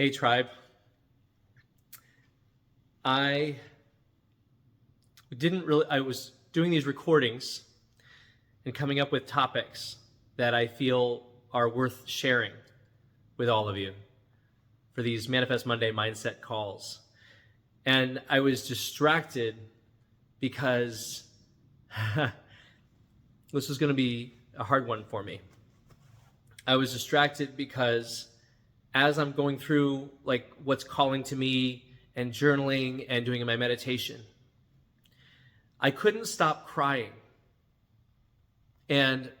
Hey, tribe. I I was doing these recordings and coming up with topics that I feel are worth sharing with all of you for these Manifest Monday mindset calls. And I was distracted because this was going to be a hard one for me. I was distracted because as I'm going through like what's calling to me and journaling and doing my meditation, I couldn't stop crying. And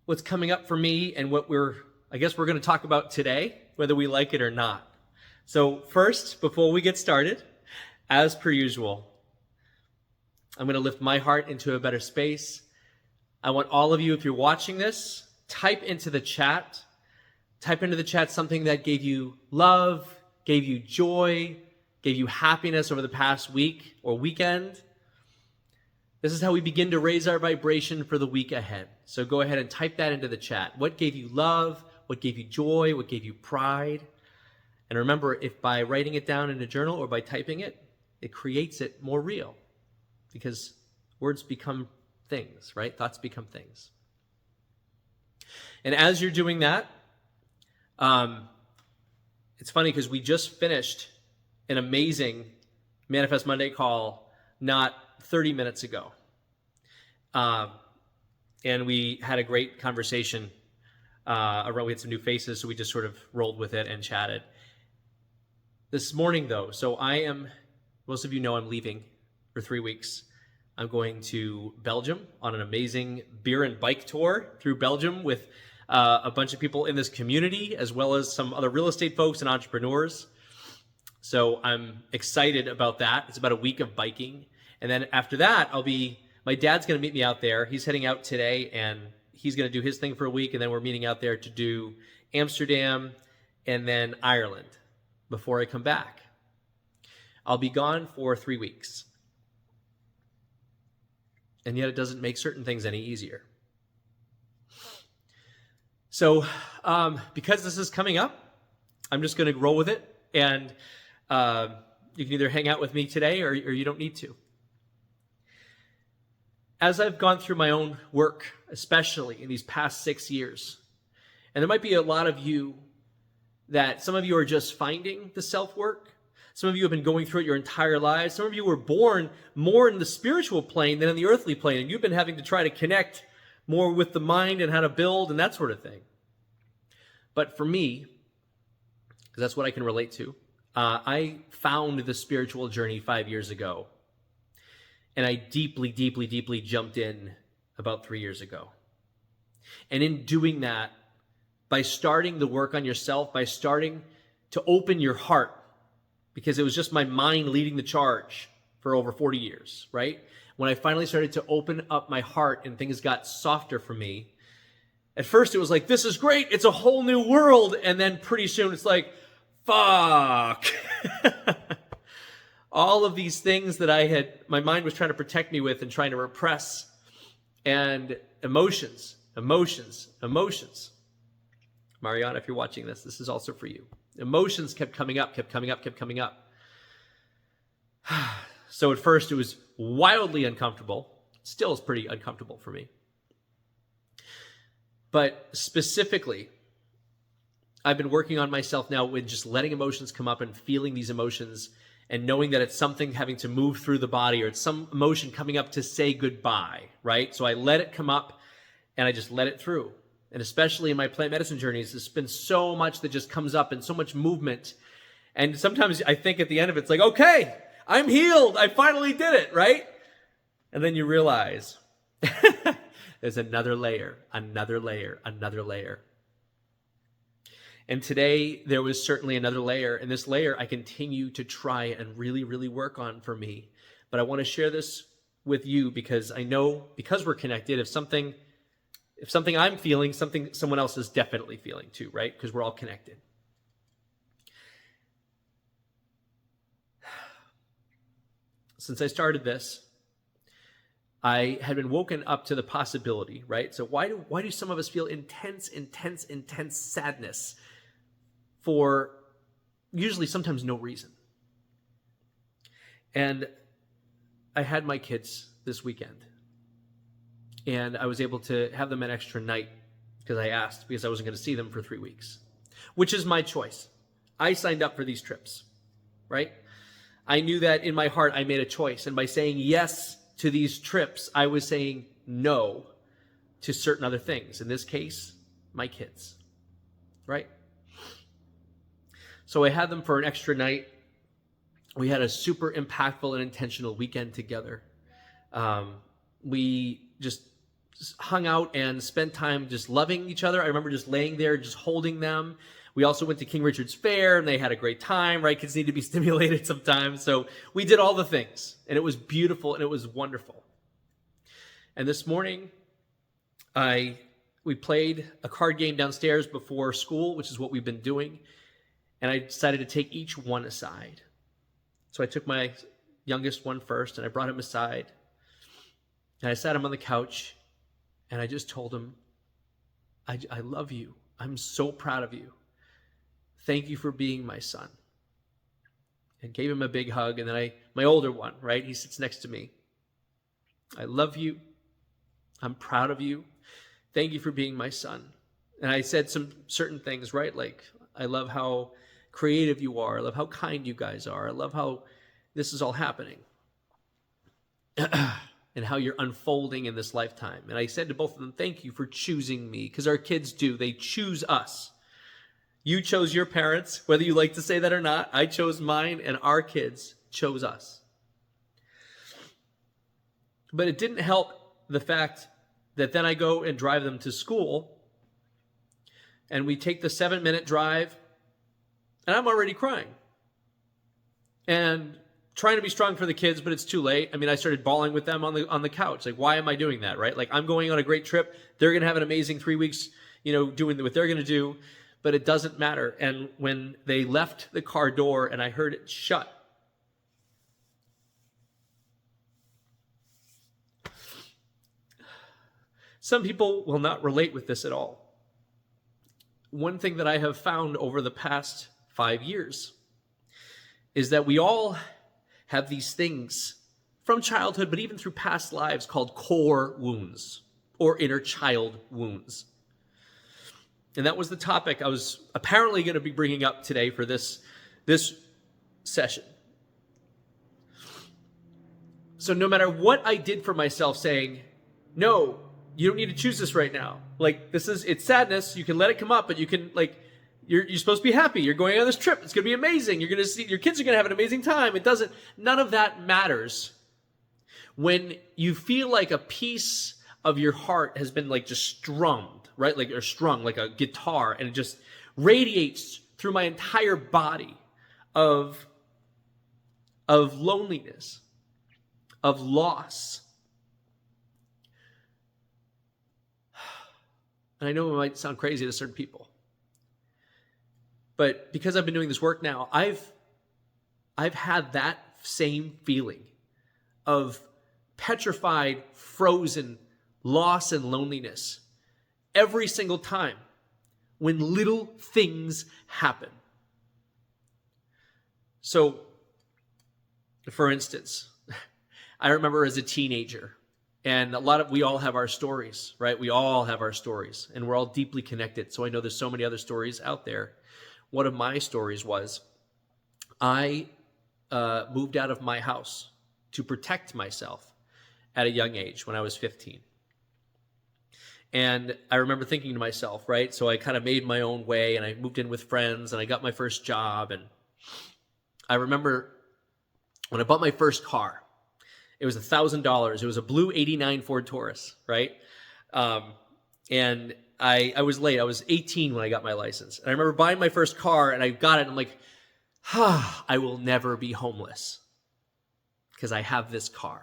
what's coming up for me and what I guess we're going to talk about today, whether we like it or not. So first, before we get started, as per usual, I'm going to lift my heart into a better space. I want all of you, if you're watching this, type into the chat something that gave you love, gave you joy, gave you happiness over the past week or weekend. This is how we begin to raise our vibration for the week ahead. So go ahead and type that into the chat. What gave you love? What gave you joy? What gave you pride? And remember, if by writing it down in a journal or by typing it, it creates it more real, because words become things, right? Thoughts become things. And as you're doing that, it's funny because we just finished an amazing Manifest Monday call not 30 minutes ago. And we had a great conversation around, we had some new faces, so we just sort of rolled with it and chatted. This morning, though, most of you know I'm leaving for 3 weeks. I'm going to Belgium on an amazing beer and bike tour through Belgium with a bunch of people in this community, as well as some other real estate folks and entrepreneurs. So I'm excited about that. It's about a week of biking. And then after that, my dad's going to meet me out there. He's heading out today, and he's going to do his thing for a week. And then we're meeting out there to do Amsterdam and then Ireland before I come back. I'll be gone for 3 weeks. And yet it doesn't make certain things any easier. So because this is coming up, I'm just going to roll with it. And you can either hang out with me today or you don't need to. As I've gone through my own work, especially in these past 6 years, and there might be a lot of you that some of you are just finding the self-work. Some of you have been going through it your entire lives. Some of you were born more in the spiritual plane than in the earthly plane, and you've been having to try to connect more with the mind and how to build and that sort of thing. But for me, because that's what I can relate to, I found the spiritual journey 5 years ago. And I deeply, deeply, deeply jumped in about 3 years ago. And in doing that, by starting the work on yourself, by starting to open your heart, because it was just my mind leading the charge for over 40 years, right? When I finally started to open up my heart and things got softer for me, at first it was like, this is great, it's a whole new world. And then pretty soon it's like, fuck. All of these things that my mind was trying to protect me with and trying to repress, and emotions. Mariana, if you're watching this is also for you. Emotions kept coming up. So at first it was wildly uncomfortable. Still is pretty uncomfortable for me. But specifically, I've been working on myself now with just letting emotions come up and feeling these emotions and knowing that it's something having to move through the body, or it's some emotion coming up to say goodbye, right? So I let it come up and I just let it through. And especially in my plant medicine journeys, there's been so much that just comes up and so much movement. And sometimes I think at the end of it, it's like, okay, I'm healed. I finally did it, right? And then you realize there's another layer. And today there was certainly another layer. And this layer I continue to try and really, really work on for me. But I want to share this with you because I know, because we're connected, if something I'm feeling, something someone else is definitely feeling too, right? Because we're all connected. Since I started this, I had been woken up to the possibility, right? So why do some of us feel intense sadness for usually sometimes no reason. And I had my kids this weekend, and I was able to have them an extra night because I asked, because I wasn't going to see them for 3 weeks, which is my choice. I signed up for these trips, right? I knew that in my heart I made a choice, and by saying yes to these trips, I was saying no to certain other things. In this case, my kids, right? So I had them for an extra night. We had a super impactful and intentional weekend together. We just hung out and spent time just loving each other. I remember just laying there, just holding them. We also went to King Richard's Fair, and they had a great time, right? Kids need to be stimulated sometimes. So we did all the things, and it was beautiful, and it was wonderful. And this morning, we played a card game downstairs before school, which is what we've been doing, and I decided to take each one aside. So I took my youngest one first, and I brought him aside, and I sat him on the couch, and I just told him, I love you. I'm so proud of you. Thank you for being my son. And gave him a big hug, and then my older one, right? He sits next to me. I love you. I'm proud of you. Thank you for being my son. And I said some certain things, right? Like, I love how creative you are. I love how kind you guys are. I love how this is all happening and how you're unfolding in this lifetime. And I said to both of them, thank you for choosing me, because our kids do. They choose us. You chose your parents, whether you like to say that or not. I chose mine, and our kids chose us. But it didn't help the fact that then I go and drive them to school, and we take the 7-minute drive, and I'm already crying and trying to be strong for the kids, but it's too late. I mean, I started bawling with them on the couch. Like, why am I doing that, right? Like, I'm going on a great trip. They're going to have an amazing 3 weeks, doing what they're going to do, but it doesn't matter. And when they left the car door and I heard it shut, some people will not relate with this at all. One thing that I have found over the past 5 years is that we all have these things from childhood, but even through past lives, called core wounds or inner child wounds. And that was the topic I was apparently going to be bringing up today for this session. So no matter what I did for myself, saying, no, you don't need to choose this right now. Like, it's sadness. You can let it come up, but you can, you're supposed to be happy. You're going on this trip. It's going to be amazing. You're going to see, your kids are going to have an amazing time. None of that matters when you feel like a piece of your heart has been just strummed, right? Or strung like a guitar, and it just radiates through my entire body of loneliness, of loss. And I know it might sound crazy to certain people, but because I've been doing this work now, I've had that same feeling of petrified, frozen loss and loneliness every single time when little things happen. So, for instance, I remember as a teenager, and we all have our stories, right? We all have our stories, and we're all deeply connected. So I know there's so many other stories out there. One of my stories was I moved out of my house to protect myself at a young age when I was 15. And I remember thinking to myself, right? So I kind of made my own way, and I moved in with friends, and I got my first job. And I remember when I bought my first car, it was $1,000. It was a blue 89 Ford Taurus, right? And I was late. I was 18 when I got my license. And I remember buying my first car, and I got it, and I'm like, I will never be homeless because I have this car,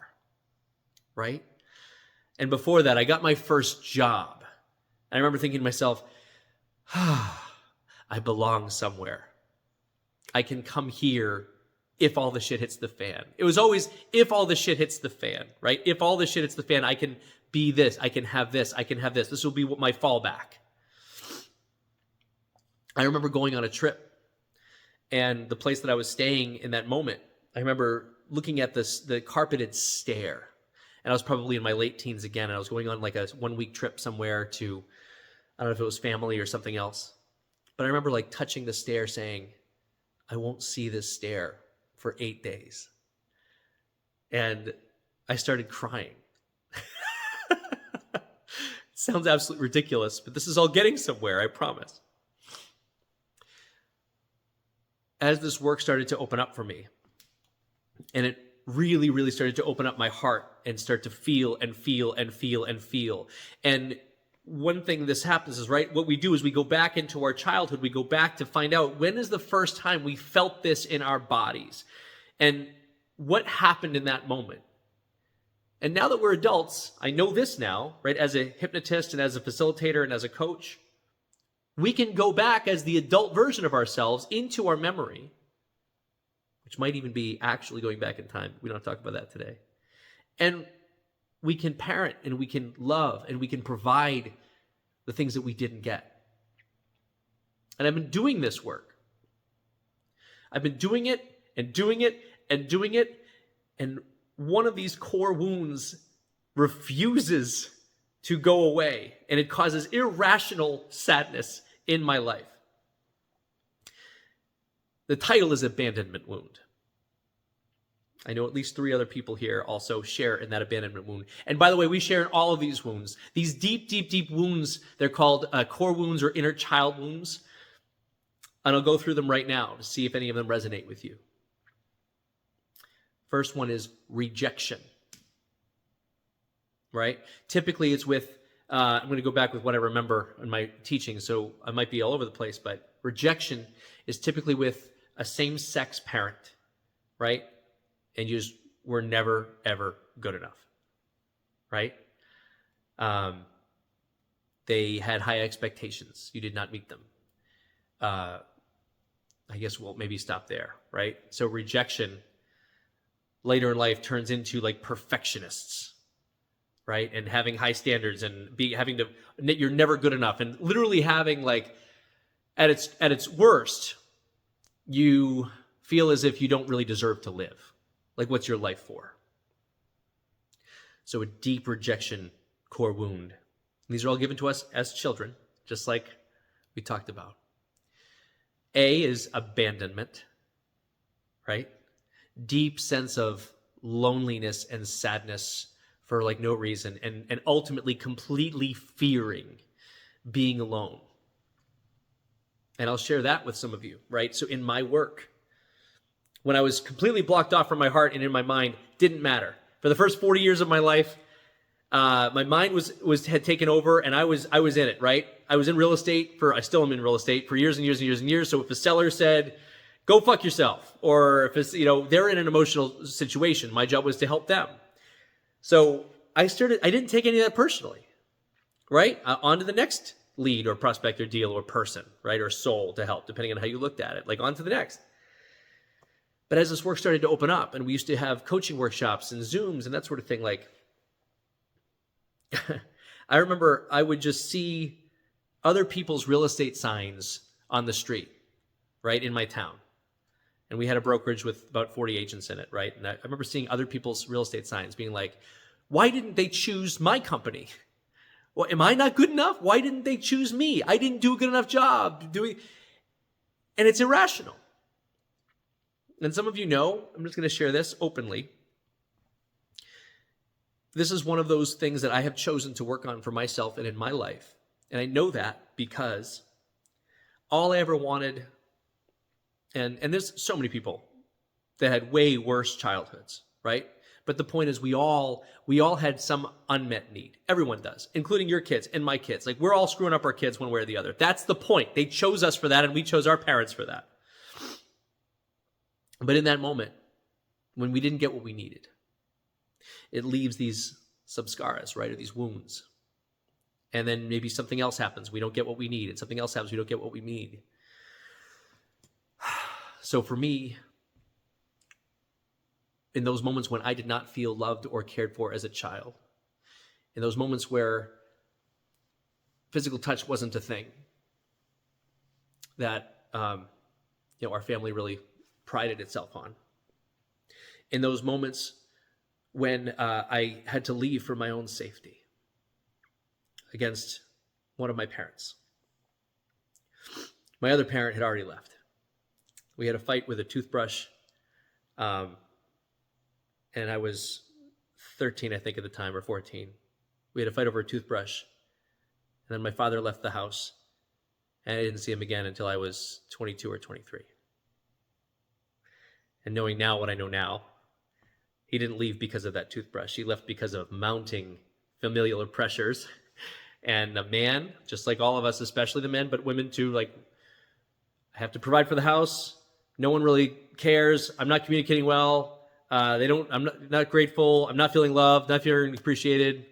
right? And before that, I got my first job. And I remember thinking to myself, I belong somewhere. I can come here if all the shit hits the fan. It was always, if all the shit hits the fan, right? If all the shit hits the fan, I can be this, I can have this, I can have this. This will be my fallback. I remember going on a trip And the place that I was staying in that moment, I remember looking at the carpeted stair. And I was probably in my late teens again. And I was going on like a 1-week trip somewhere to, I don't know if it was family or something else. But I remember like touching the stair saying, I won't see this stair for 8 days. And I started crying. It sounds absolutely ridiculous, but this is all getting somewhere, I promise. As this work started to open up for me, and it really, really started to open up my heart and start to feel and feel and feel and feel. And one thing this happens is, right, what we do is we go back into our childhood. We go back to find out when is the first time we felt this in our bodies and what happened in that moment. And now that we're adults, I know this now, right, as a hypnotist and as a facilitator and as a coach, we can go back as the adult version of ourselves into our memory, which might even be actually going back in time. We don't talk about that today. And we can parent and we can love and we can provide the things that we didn't get. And I've been doing this work. I've been doing it and doing it and doing it. And one of these core wounds refuses to go away. And it causes irrational sadness in my life. The title is Abandonment Wound. I know at least 3 other people here also share in that abandonment wound. And by the way, we share in all of these wounds. These deep, deep, deep wounds, they're called core wounds or inner child wounds. And I'll go through them right now to see if any of them resonate with you. First one is rejection, right? Typically it's with, I'm going to go back with what I remember in my teaching, so I might be all over the place, but rejection is typically with a same-sex parent, right? And you just were never, ever good enough, right? They had high expectations. You did not meet them. I guess we'll maybe stop there, right? So rejection later in life turns into like perfectionists, right? And having high standards and having to, you're never good enough. And literally having like, at its worst, you feel as if you don't really deserve to live. Like, what's your life for? So a deep rejection core wound. These are all given to us as children, just like we talked about. A is abandonment, right? Deep sense of loneliness and sadness for like no reason, and ultimately completely fearing being alone. And I'll share that with some of you, right? So in my work, when I was completely blocked off from my heart and in my mind, didn't matter. For the first 40 years of my life, my mind had taken over, and I was in it, right? I was in real estate I still am in real estate for years and years and years and years. So if a seller said, go fuck yourself, or if it's, they're in an emotional situation, my job was to help them. So I didn't take any of that personally, right? On to the next lead or prospect or deal or person, right? Or soul to help, depending on how you looked at it, like on to the next. But as this work started to open up, and we used to have coaching workshops and Zooms and that sort of thing, like, I remember I would just see other people's real estate signs on the street, right, in my town. And we had a brokerage with about 40 agents in it, right? And I remember seeing other people's real estate signs being like, why didn't they choose my company? Well, am I not good enough? Why didn't they choose me? I didn't do a good enough job doing. And it's irrational. And some of you know, I'm just going to share this openly. This is one of those things that I have chosen to work on for myself and in my life. And I know that because all I ever wanted, and there's so many people that had way worse childhoods, right? But the point is we all had some unmet need. Everyone does, including your kids and my kids. Like, we're all screwing up our kids one way or the other. That's the point. They chose us for that, and we chose our parents for that. But in that moment, when we didn't get what we needed, it leaves these subscaras, right, or these wounds. And then maybe something else happens. We don't get what we need, and something else happens. We don't get what we need. So for me, in those moments when I did not feel loved or cared for as a child, in those moments where physical touch wasn't a thing, that our family really prided itself on. In those moments when I had to leave for my own safety against one of my parents. My other parent had already left. We had a fight with a toothbrush, and I was 13, I think, at the time, or 14. We had a fight over a toothbrush, and then my father left the house, and I didn't see him again until I was 22 or 23. And knowing now what I know now, he didn't leave because of that toothbrush. He left because of mounting familial pressures. And a man, just like all of us, especially the men, but women too, like, I have to provide for the house. No one really cares. I'm not communicating well. I'm not grateful. I'm not feeling loved, not feeling appreciated.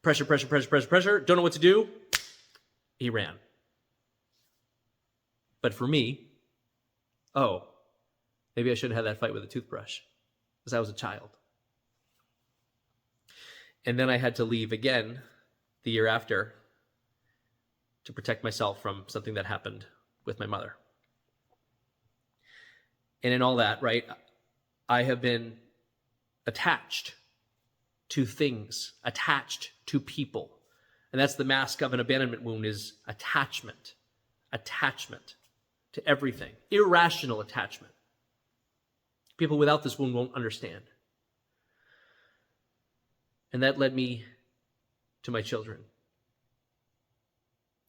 Pressure. Don't know what to do. He ran. But for me, maybe I shouldn't have that fight with a toothbrush because I was a child. And then I had to leave again the year after to protect myself from something that happened with my mother. And in all that, right, I have been attached to things, attached to people. And that's the mask of an abandonment wound, is attachment to everything, irrational attachment. People without this wound won't understand. And that led me to my children.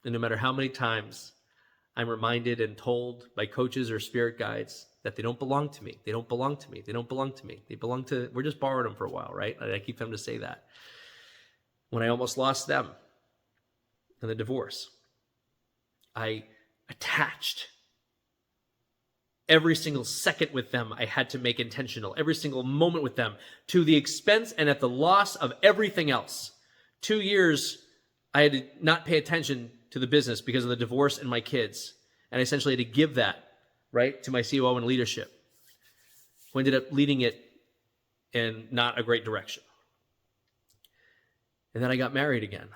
And no matter how many times I'm reminded and told by coaches or spirit guides that they don't belong to me, they belong to, we're just borrowing them for a while, right? And I keep them to say that. When I almost lost them in the divorce, I attached every single second with them. I had to make intentional, every single moment with them, to the expense and at the loss of everything else. 2 years, I had to not pay attention to the business because of the divorce and my kids. And I essentially had to give that, right, to my COO and leadership, who ended up leading it in not a great direction. And then I got married again,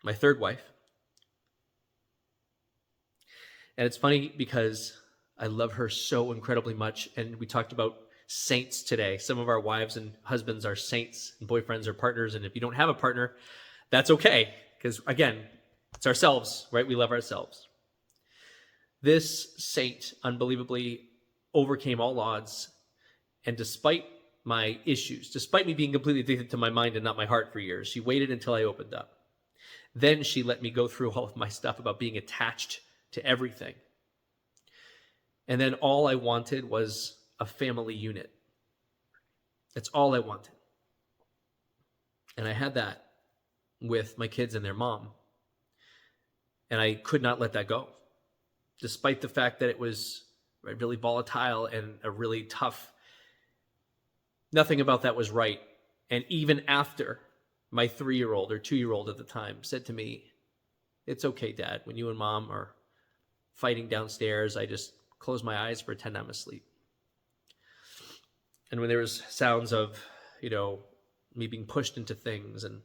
my third wife. And it's funny because I love her so incredibly much. And we talked about saints today. Some of our wives and husbands are saints, and boyfriends are partners. And if you don't have a partner, that's okay. Because again, it's ourselves, right? We love ourselves. This saint unbelievably overcame all odds. And despite my issues, despite me being completely addicted to my mind and not my heart for years, she waited until I opened up. Then she let me go through all of my stuff about being attached to everything. And then all I wanted was a family unit. That's all I wanted. And I had that with my kids and their mom. And I could not let that go, despite the fact that it was really volatile and a really tough. Nothing about that was right. And even after my 3-year-old or 2-year-old at the time said to me, "It's okay, Dad. When you and Mom are fighting downstairs, I just close my eyes, pretend I'm asleep." And when there was sounds of, me being pushed into things, and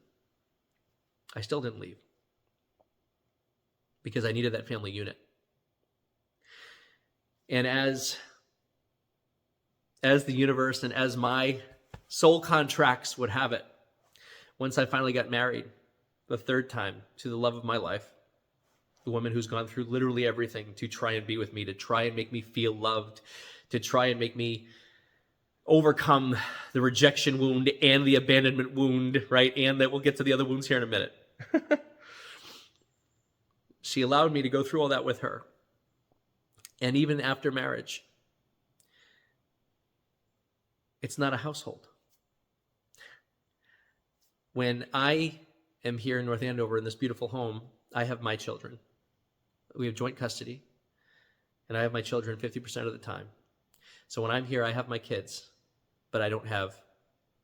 I still didn't leave because I needed that family unit. And as the universe and as my soul contracts would have it, once I finally got married the third time to the love of my life, the woman who's gone through literally everything to try and be with me, to try and make me feel loved, to try and make me overcome the rejection wound and the abandonment wound, right? And that we'll get to the other wounds here in a minute. She allowed me to go through all that with her. And even after marriage, it's not a household. When I am here in North Andover in this beautiful home, I have my children. We have joint custody, and I have my children 50% of the time. So when I'm here, I have my kids, but I don't have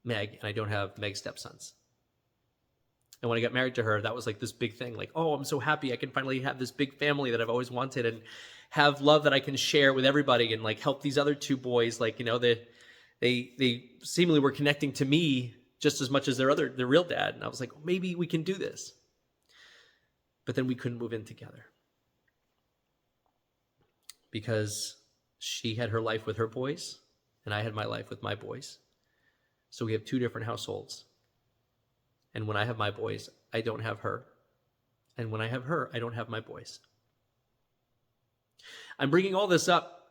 Meg, and I don't have Meg's stepsons. And when I got married to her, that was like this big thing, like, oh, I'm so happy I can finally have this big family that I've always wanted and have love that I can share with everybody and like help these other two boys, like, they seemingly were connecting to me just as much as their real dad. And I was like, maybe we can do this. But then we couldn't move in together because She had her life with her boys, and I had my life with my boys. So we have two different households. And when I have my boys, I don't have her. And when I have her, I don't have my boys. I'm bringing all this up.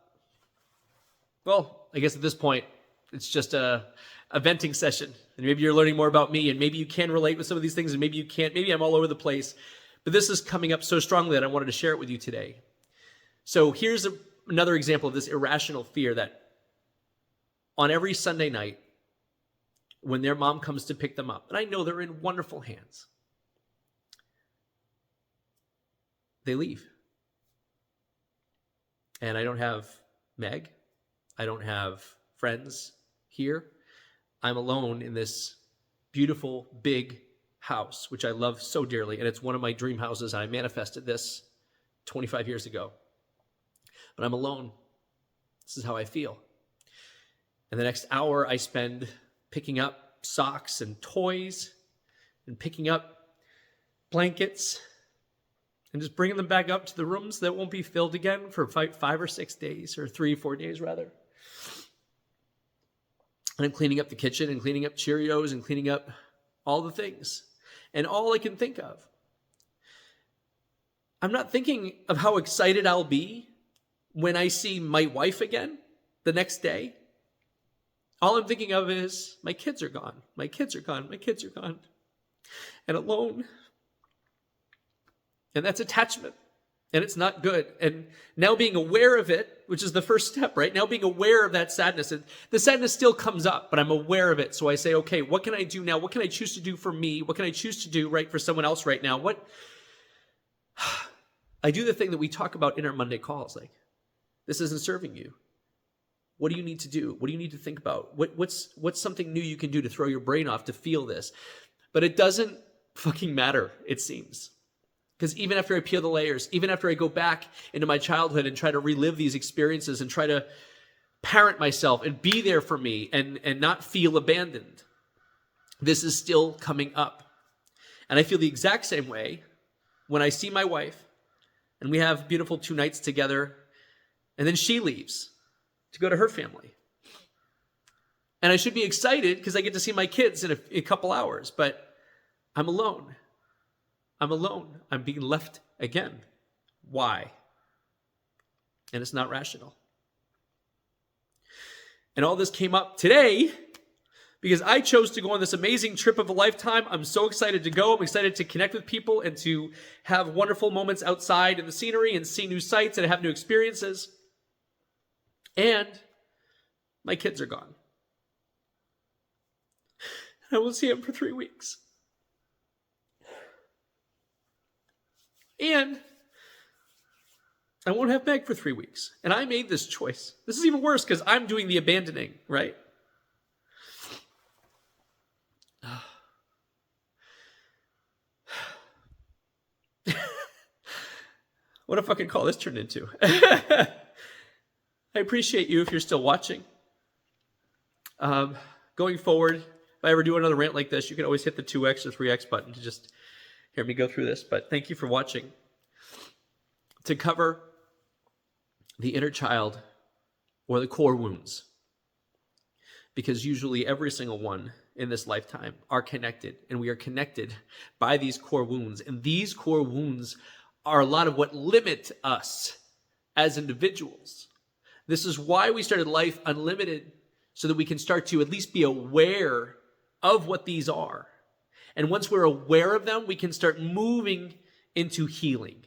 Well, I guess at this point, it's just a venting session. And maybe you're learning more about me, and maybe you can relate with some of these things, and maybe you can't. Maybe I'm all over the place. But this is coming up so strongly that I wanted to share it with you today. So here's another example of this irrational fear that on every Sunday night, when their mom comes to pick them up, and I know they're in wonderful hands, they leave. And I don't have Meg. I don't have friends here. I'm alone in this beautiful, big house, which I love so dearly. And it's one of my dream houses. And I manifested this 25 years ago. But I'm alone. This is how I feel. And the next hour I spend picking up socks and toys and picking up blankets and just bringing them back up to the rooms that won't be filled again for 5 or 6 days, or 3 or 4 days rather. And I'm cleaning up the kitchen and cleaning up Cheerios and cleaning up all the things. And all I can think of, I'm not thinking of how excited I'll be when I see my wife again the next day. All I'm thinking of is my kids are gone. My kids are gone. My kids are gone. And alone. And that's attachment. And it's not good. And now being aware of it, which is the first step, right? Now being aware of that sadness. And the sadness still comes up, but I'm aware of it. So I say, okay, what can I do now? What can I choose to do for me? What can I choose to do right for someone else right now? I do the thing that we talk about in our Monday calls. Like, this isn't serving you. What do you need to do? What do you need to think about? What's something new you can do to throw your brain off to feel this? But it doesn't fucking matter, it seems. Because even after I peel the layers, even after I go back into my childhood and try to relive these experiences and try to parent myself and be there for me and not feel abandoned, this is still coming up. And I feel the exact same way when I see my wife and we have beautiful 2 nights together, and then she leaves to go to her family. And I should be excited because I get to see my kids in a couple hours, but I'm alone. I'm alone. I'm being left again. Why? And it's not rational. And all this came up today because I chose to go on this amazing trip of a lifetime. I'm so excited to go. I'm excited to connect with people and to have wonderful moments outside in the scenery and see new sights and have new experiences. And my kids are gone. I won't see them for 3 weeks. And I won't have Meg for 3 weeks. And I made this choice. This is even worse because I'm doing the abandoning, right? What a fucking call this turned into. I appreciate you if you're still watching. Going forward, if I ever do another rant like this, you can always hit the 2x or 3x button to just hear me go through this. But thank you for watching. To cover the inner child or the core wounds, because usually every single one in this lifetime are connected, and we are connected by these core wounds. And these core wounds are a lot of what limit us as individuals. This is why we started Life Unlimited, so that we can start to at least be aware of what these are. And once we're aware of them, we can start moving into healing,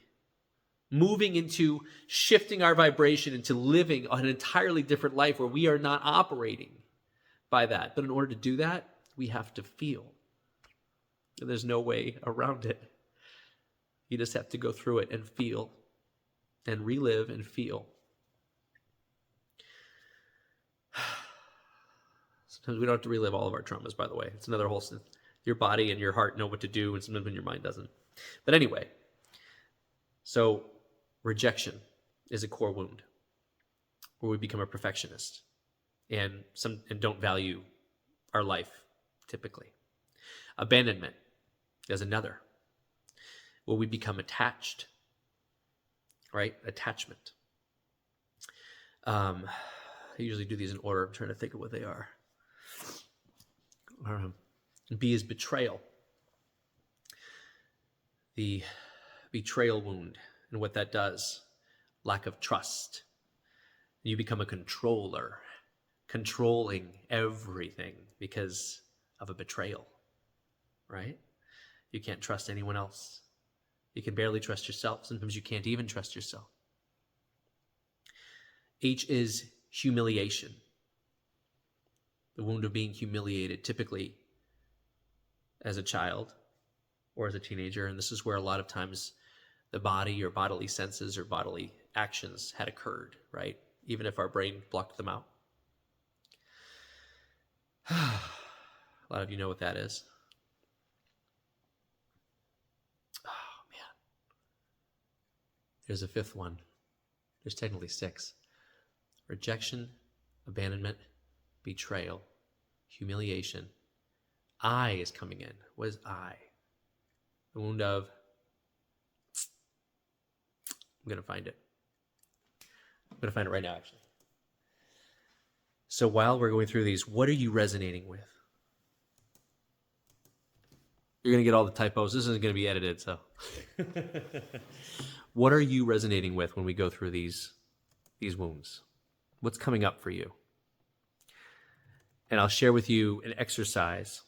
moving into shifting our vibration into living an entirely different life where we are not operating by that. But in order to do that, we have to feel. And there's no way around it. You just have to go through it and feel and relive and feel. Sometimes we don't have to relive all of our traumas, by the way. It's another whole thing. Your body and your heart know what to do, and sometimes when your mind doesn't. But anyway, so rejection is a core wound where we become a perfectionist and don't value our life, typically. Abandonment is another, where we become attached, right? Attachment. I usually do these in order. I'm trying to think of what they are. B is betrayal. The betrayal wound and what that does. Lack of trust. You become a controller, controlling everything because of a betrayal, right? You can't trust anyone else. You can barely trust yourself. Sometimes you can't even trust yourself. H is humiliation. The wound of being humiliated, typically as a child or as a teenager. And this is where a lot of times the body or bodily senses or bodily actions had occurred, right? Even if our brain blocked them out. A lot of you know what that is. Oh, man. There's a fifth one. There's technically 6. Rejection, abandonment, betrayal, humiliation. I is coming in. What is I? The wound of... I'm going to find it. I'm going to find it right now, actually. So while we're going through these, what are you resonating with? You're going to get all the typos. This isn't going to be edited, so. What are you resonating with when we go through these wounds? What's coming up for you? And I'll share with you an exercise.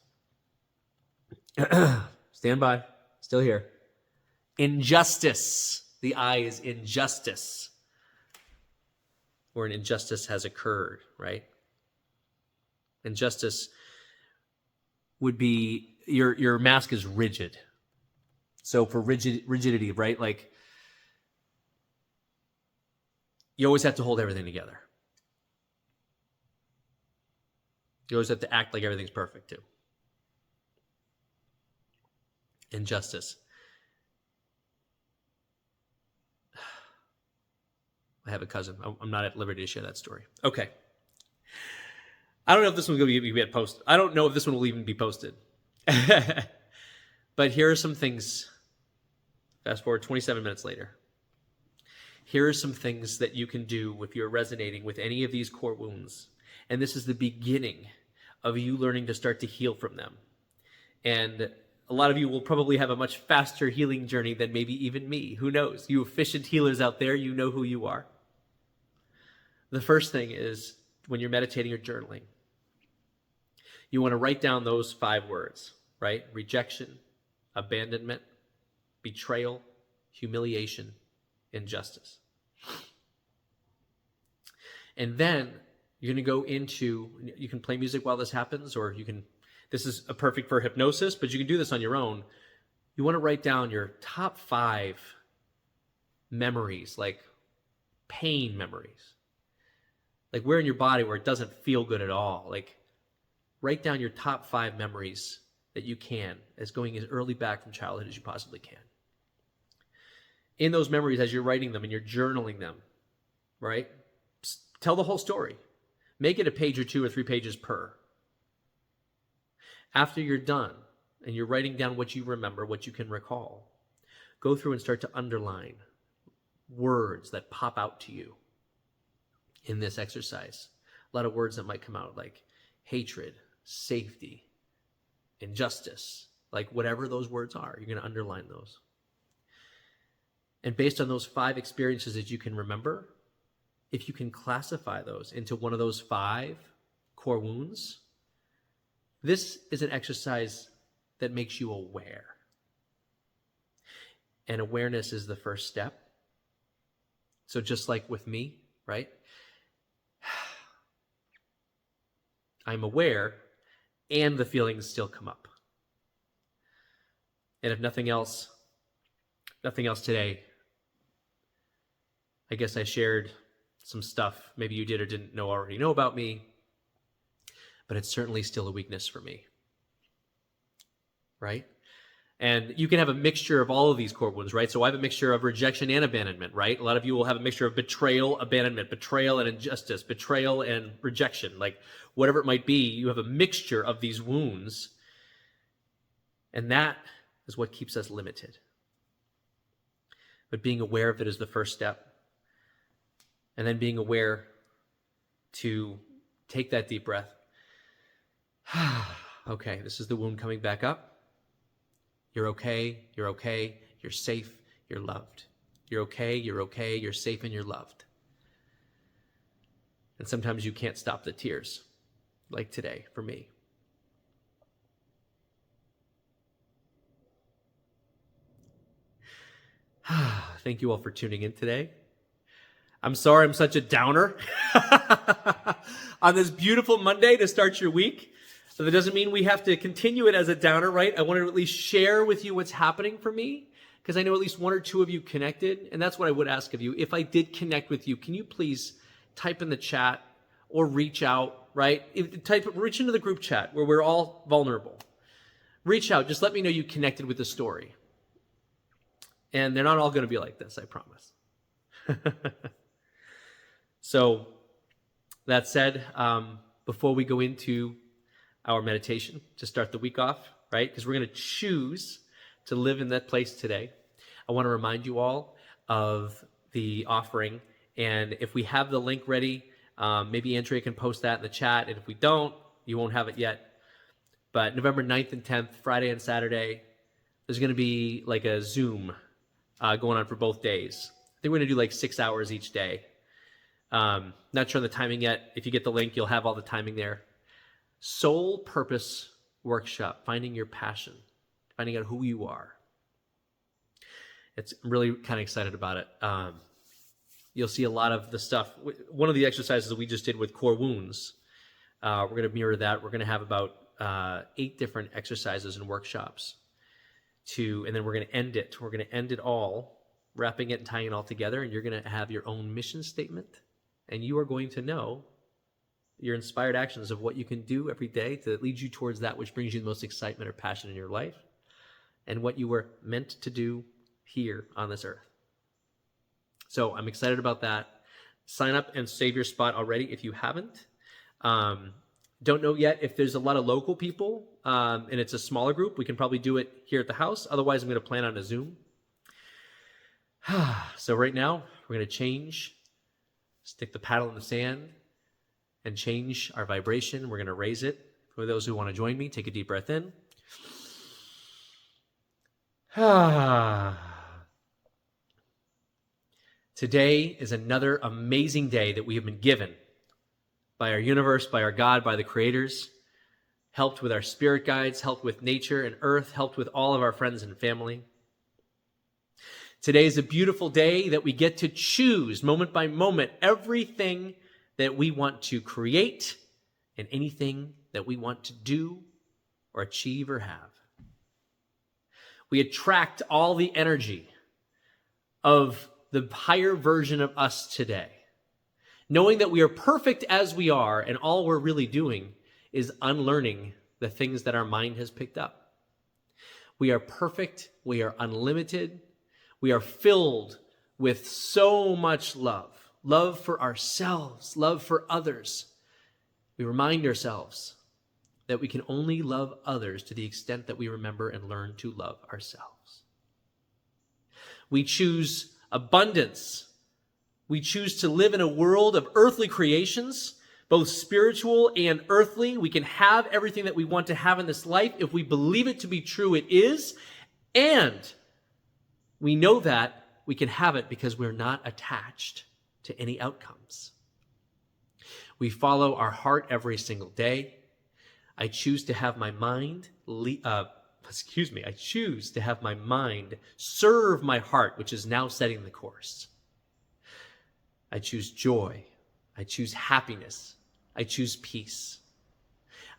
Stand by. Still here. Injustice. The I is injustice. Where an injustice has occurred, right? Injustice would be, your mask is rigid. So for rigidity, right? Like, you always have to hold everything together. You always have to act like everything's perfect, too. Injustice. I have a cousin. I'm not at liberty to share that story. Okay. I don't know if this one's going to get posted. I don't know if this one will even be posted. But here are some things. Fast forward 27 minutes later. Here are some things that you can do if you're resonating with any of these core wounds. And this is the beginning of you learning to start to heal from them. And a lot of you will probably have a much faster healing journey than maybe even me. Who knows? You efficient healers out there, you know who you are. The first thing is when you're meditating or journaling, you want to write down those 5 words, right? Rejection, abandonment, betrayal, humiliation, injustice. And then you're going to go into, you can play music while this happens, or you can, this is a perfect for hypnosis, but you can do this on your own. You want to write down your top 5 memories, like pain memories. Like where in your body where it doesn't feel good at all. Like write down your top 5 memories that you can, as going as early back from childhood as you possibly can. In those memories, as you're writing them and you're journaling them, right? Tell the whole story. Make it a page or 2 or 3 pages per. After you're done and you're writing down what you remember, what you can recall, go through and start to underline words that pop out to you in this exercise. A lot of words that might come out like hatred, safety, injustice, like whatever those words are, you're going to underline those. And based on those 5 experiences that you can remember, if you can classify those into one of those 5 core wounds, this is an exercise that makes you aware. And awareness is the first step. So just like with me, right? I'm aware and the feelings still come up. And if nothing else today, I guess I shared some stuff maybe you did or didn't already know about me, but it's certainly still a weakness for me, right? And you can have a mixture of all of these core wounds, right? So I have a mixture of rejection and abandonment, right? A lot of you will have a mixture of betrayal, abandonment, betrayal and injustice, betrayal and rejection, like whatever it might be, you have a mixture of these wounds, and that is what keeps us limited. But being aware of it is the first step. And then being aware to take that deep breath. Okay, this is the wound coming back up. You're okay, you're okay, you're safe, you're loved. You're okay, you're safe, and you're loved. And sometimes you can't stop the tears, like today for me. Thank you all for tuning in today. I'm sorry I'm such a downer on this beautiful Monday to start your week. But that doesn't mean we have to continue it as a downer, right? I wanted to at least share with you what's happening for me, because I know at least one or two of you connected. And that's what I would ask of you. If I did connect with you, can you please type in the chat or reach out, right? Reach into the group chat where we're all vulnerable. Reach out. Just let me know you connected with the story. And they're not all going to be like this, I promise. So that said, before we go into our meditation to start the week off, right? Because we're going to choose to live in that place today. I want to remind you all of the offering. And if we have the link ready, maybe Andrea can post that in the chat. And if we don't, you won't have it yet. But November 9th and 10th, Friday and Saturday, there's going to be like a Zoom going on for both days. I think we're going to do like 6 hours each day. Not sure on the timing yet. If you get the link, you'll have all the timing there. Soul Purpose Workshop, finding your passion, finding out who you are. I'm really kind of excited about it. You'll see a lot of the stuff. One of the exercises that we just did with core wounds, we're going to mirror that. We're going to have about 8 different exercises and workshops and then we're going to end it. We're going to end it all, wrapping it and tying it all together, and you're going to have your own mission statement, and you are going to know your inspired actions of what you can do every day to lead you towards that which brings you the most excitement or passion in your life, and what you were meant to do here on this earth. So I'm excited about that. Sign up and save your spot already if you haven't. Don't know yet if there's a lot of local people, and it's a smaller group. We can probably do it here at the house. Otherwise, I'm going to plan on a Zoom. So right now, we're going to stick the paddle in the sand, and change our vibration. We're going to raise it. For those who want to join me, take a deep breath in. Today is another amazing day that we have been given by our universe, by our God, by the creators, helped with our spirit guides, helped with nature and earth, helped with all of our friends and family. Today is a beautiful day that we get to choose moment by moment everything that we want to create and anything that we want to do or achieve or have. We attract all the energy of the higher version of us today, knowing that we are perfect as we are, and all we're really doing is unlearning the things that our mind has picked up. We are perfect. We are unlimited. We are filled with so much love for ourselves, love for others. We remind ourselves that we can only love others to the extent that we remember and learn to love ourselves. We choose abundance. We choose to live in a world of earthly creations, both spiritual and earthly. We can have everything that we want to have in this life. If we believe it to be true, it is. And we know that we can have it because we're not attached to any outcomes. We follow our heart every single day. I choose to have my mind I choose to have my mind serve my heart, which is now setting the course. I choose joy. I choose happiness. I choose peace.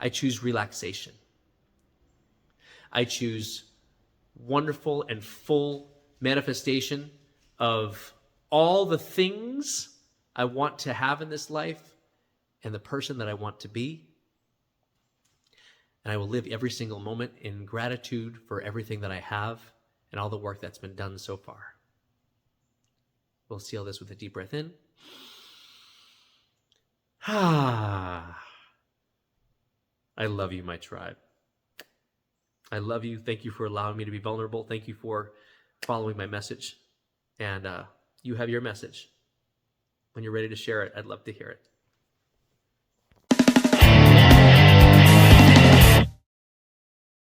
I choose relaxation. I choose wonderful and full manifestation of all the things I want to have in this life and the person that I want to be. And I will live every single moment in gratitude for everything that I have and all the work that's been done so far. We'll seal this with a deep breath in. I love you, my tribe. I love you. Thank you for allowing me to be vulnerable. Thank you for following my message. And you have your message. When you're ready to share it, I'd love to hear it.